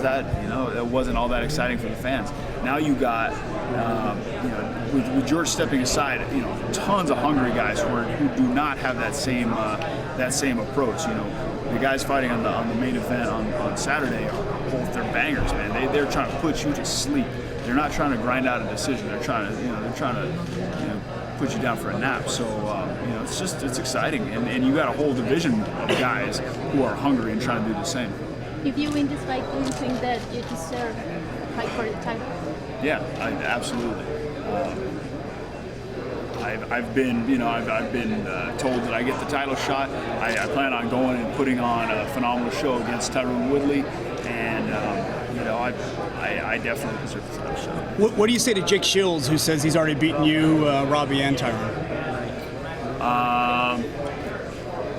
that, that wasn't all that exciting for the fans. Now you got, with George stepping aside, tons of hungry guys who do not have that same approach. The guys fighting on the main event on Saturday are both their bangers, man. They're trying to put you to sleep. They're not trying to grind out a decision. They're trying to put you down for a nap. So it's exciting, and you got a whole division of guys who are hungry and trying to do the same. If you win this fight, do you think that you deserve a fight for the title? Yeah, absolutely. I've been told that I get the title shot. I plan on going and putting on a phenomenal show against Tyrone Woodley, and I definitely deserve the title shot. What do you say to Jake Shields, who says he's already beaten you, Robbie, and Tyrone?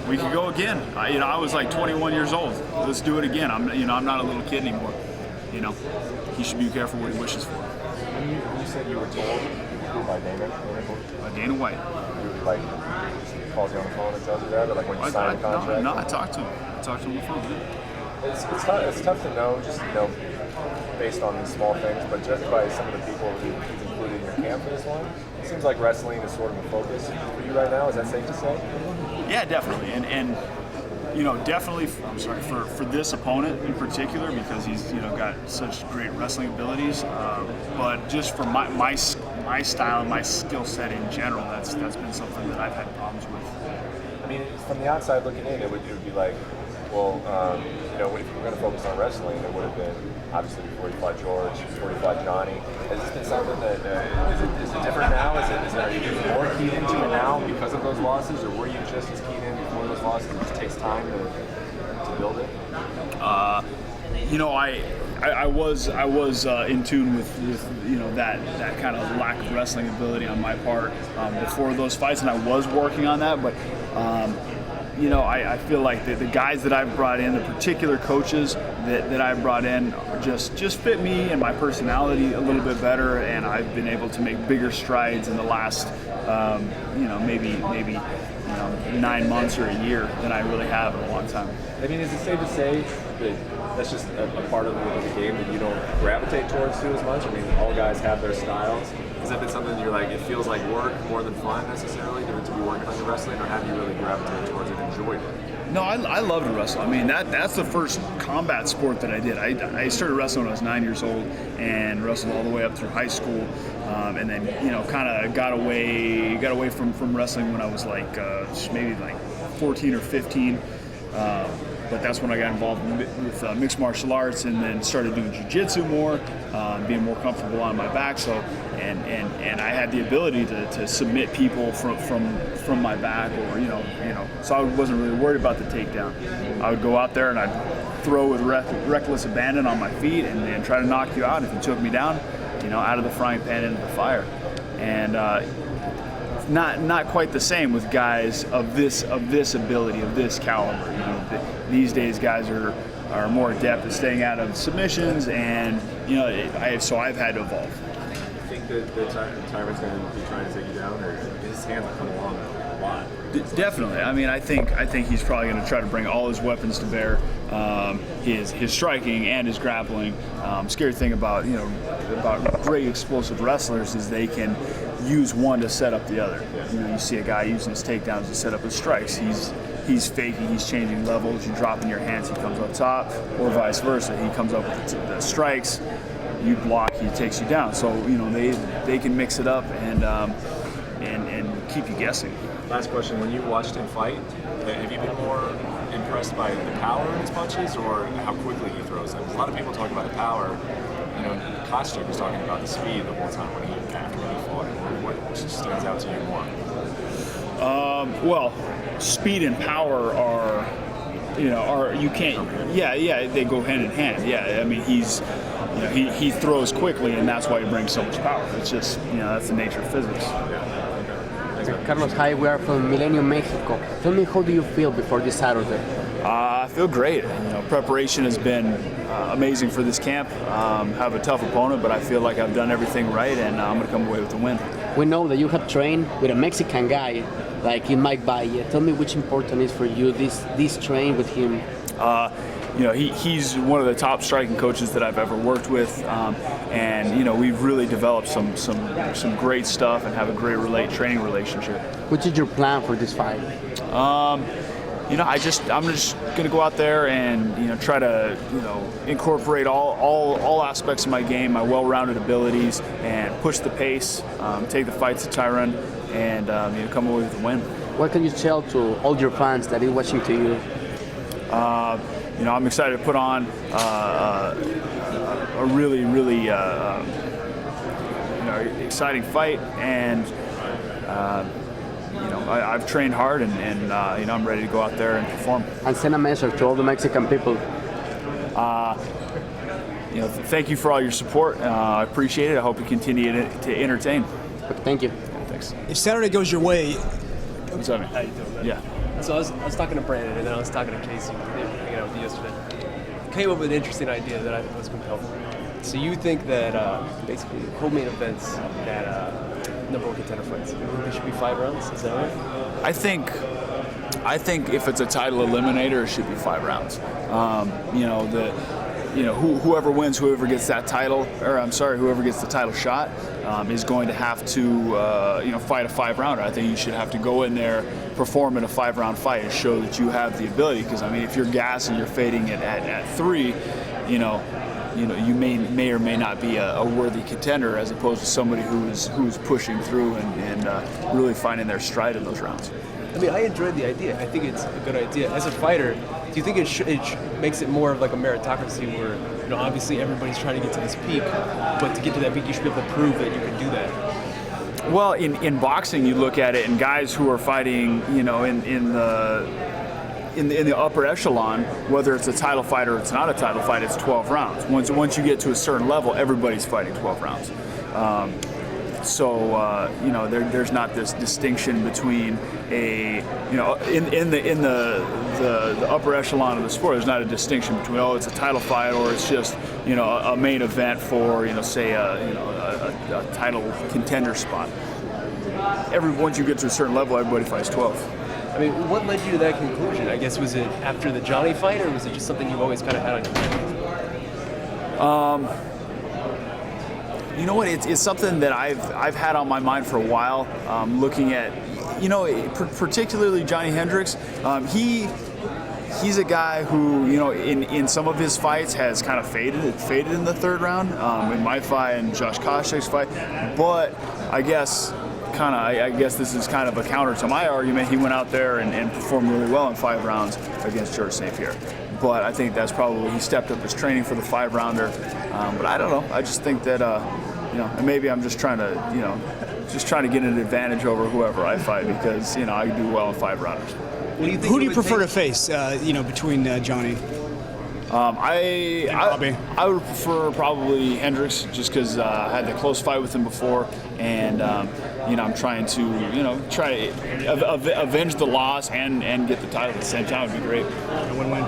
We could go again. I was like 21 years old. Let's do it again. I'm not a little kid anymore. He should be careful what he wishes for. You said you were told by Dana? Dana White. Like, calls you on the phone and tells you that, or like when you sign the contract? No, I talked to him. I talked to him on the phone. It's tough to know, just based on these small things, but judging by some of the people who's included in your camp for this one, it seems like wrestling is sort of a focus for you right now. Is that safe to say? Yeah, definitely, and definitely. I'm sorry for this opponent in particular, because he's got such great wrestling abilities. But just for my style and my skill set in general, that's been something that I've had problems with. I mean, from the outside looking in, it would be like, well, if you were going to focus on wrestling, it would have been obviously before you fought George, before you fought Johnny. Has this been something that is it different now? Are you more keyed into it now because of those losses, or were you just as keyed in before those losses? It just takes time to build it. I was in tune with that kind of lack of wrestling ability on my part before those fights, and I was working on that, but. I feel like the guys that I've brought in, the particular coaches that I've brought in, just fit me and my personality a little bit better, and I've been able to make bigger strides in the last, maybe 9 months or a year than I really have in a long time. I mean, is it safe to say that that's just a part of the game that you don't gravitate towards too as much? I mean, all guys have their styles. Has that been something you're like, it feels like work more than fun necessarily to be working on your wrestling, or have you really gravitated towards it and enjoyed it? No, I love to wrestle. I mean, that's the first combat sport that I did. I started wrestling when I was 9 years old and wrestled all the way up through high school, and then kind of got away from wrestling when I was like maybe like 14 or 15. But that's when I got involved with mixed martial arts, and then started doing jiu-jitsu more, being more comfortable on my back. So, and I had the ability to submit people from my back, or so I wasn't really worried about the takedown. I would go out there and I'd throw with reckless abandon on my feet and try to knock you out. If you took me down, out of the frying pan into the fire. And not quite the same with guys of this ability, of this caliber. These days, guys are more adept at staying out of submissions, and so I've had to evolve. You think that Tyrone's going to be trying to take you down, or his hands have come along a lot? Definitely. I mean, I think he's probably going to try to bring all his weapons to bear. His striking and his grappling. Scary thing about great explosive wrestlers is they can use one to set up the other. You see a guy using his takedowns to set up his strikes. He's faking, he's changing levels. You drop in your hands, he comes up top, or vice versa. He comes up with the strikes, you block, he takes you down. So they can mix it up and keep you guessing. Last question: when you watched him fight, have you been more impressed by the power in his punches or how quickly he throws them? A lot of people talk about the power. Kostic was talking about the speed the whole time when he fought. What stands out to you more? Well, speed and power are you can't. Yeah, they go hand in hand. Yeah, I mean he throws quickly, and that's why he brings so much power. It's just that's the nature of physics. Carlos, hi, we are from Millennium, Mexico. Tell me, how do you feel before this Saturday? I feel great. Preparation has been amazing for this camp. Have a tough opponent, but I feel like I've done everything right, and I'm going to come away with the win. We know that you have trained with a Mexican guy, like in Mike Valle. Tell me which important is for you this train with him. he's one of the top striking coaches that I've ever worked with, and we've really developed some great stuff and have a great training relationship. What is your plan for this fight? I'm just gonna go out there and try to incorporate all aspects of my game, my well-rounded abilities, and push the pace, take the fight to Tyrone, and come away with a win. What can you tell to all your fans that are watching to you? I'm excited to put on a really exciting fight, and I've trained hard, and I'm ready to go out there and perform. And send a message to all the Mexican people. Thank you for all your support. I appreciate it. I hope you continue to entertain. Thank you. Thanks. If Saturday goes your way, What's up, man? How you doing, man? Yeah. So I was talking to Brandon, and then I was talking to Casey, hanging out with you yesterday. Came up with an interesting idea that I was compelled. So you think that basically co-main events that number one contender fights, you think they should be 5 rounds? Is that right? I think if it's a title eliminator, it should be 5 rounds. Whoever wins, whoever gets that title, whoever gets the title shot, is going to have to, fight a 5-rounder. I think you should have to go in there, perform in a 5-round fight, and show that you have the ability. Because if you're gassing, you're fading it at 3, you may or may not be a worthy contender, as opposed to somebody who's pushing through and really finding their stride in those rounds. I enjoyed the idea. I think it's a good idea. As a fighter, do you think it makes it more of like a meritocracy where, obviously everybody's trying to get to this peak, but to get to that peak, you should be able to prove that you can do that? Well, in boxing, you look at it, and guys who are fighting, in the upper echelon, whether it's a title fight or it's not a title fight, it's 12 rounds. Once you get to a certain level, everybody's fighting 12 rounds. There's not this distinction between in the upper echelon of the sport. There's not a distinction between it's a title fight or it's just a main event for say a title contender spot. Once you get to a certain level, everybody fights 12. What led you to that conclusion? I guess, was it after the Johnny fight, or was it just something you've always kind of had on your mind? You know what? It's something that I've had on my mind for a while. Looking at, particularly Johnny Hendricks. He's a guy who, in some of his fights has kind of faded in the 3rd round. In my fight and Josh Koscheck's fight, but I guess this is kind of a counter to my argument. He went out there and performed really well in 5 rounds against George St. Pierre. But I think that's probably, he stepped up his training for the 5-rounder. But I don't know. I just think that, and maybe I'm just trying to get an advantage over whoever I fight because, I do well in 5-rounders. Who do you prefer to face, between Johnny? I would prefer probably Hendricks, just because I had the close fight with him before, and I'm trying to avenge the loss and get the title at the same time. Would be great. Win-win.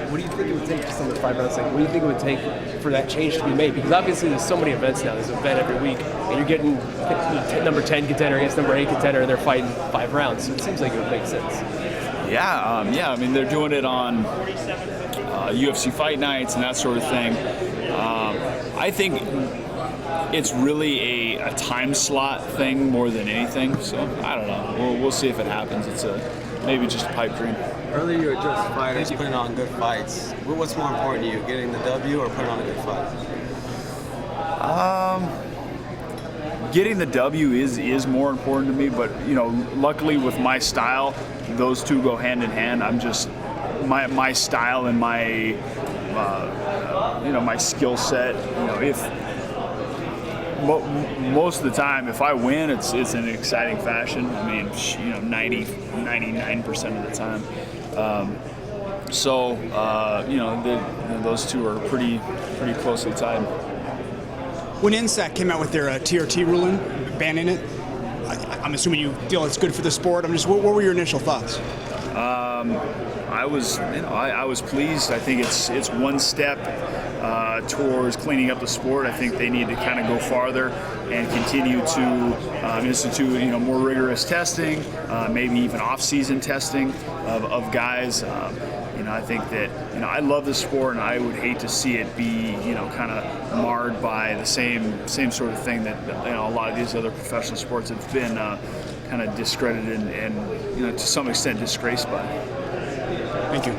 What do you think it would take just on the 5 rounds? What do you think it would take for that change to be made? Because obviously there's so many events now. There's an event every week, and you're getting number 10 contender against number 8 contender, and they're fighting 5 rounds. So it seems like it would make sense. Yeah. They're doing it on UFC fight nights and that sort of thing. I think it's really a time slot thing more than anything. So I don't know. We'll see if it happens. It's maybe just a pipe dream. Earlier you addressed fighters putting on good fights. What's more important to you, getting the W or putting on a good fight? Getting the W is more important to me, but luckily with my style, those two go hand in hand. I'm just my style and my my skill set. If most of the time, if I win, it's in an exciting fashion. 99% of the time. Those two are pretty closely tied. When NSAC came out with their TRT ruling, banning it, I'm assuming you feel it's good for the sport. What were your initial thoughts? I was pleased. I think it's one step towards cleaning up the sport. I think they need to kind of go farther and continue to institute more rigorous testing, maybe even off-season testing of guys. I think that, I love the sport, and I would hate to see it be, kind of marred by the same sort of thing that, a lot of these other professional sports have been kind of discredited and to some extent disgraced by. Thank you.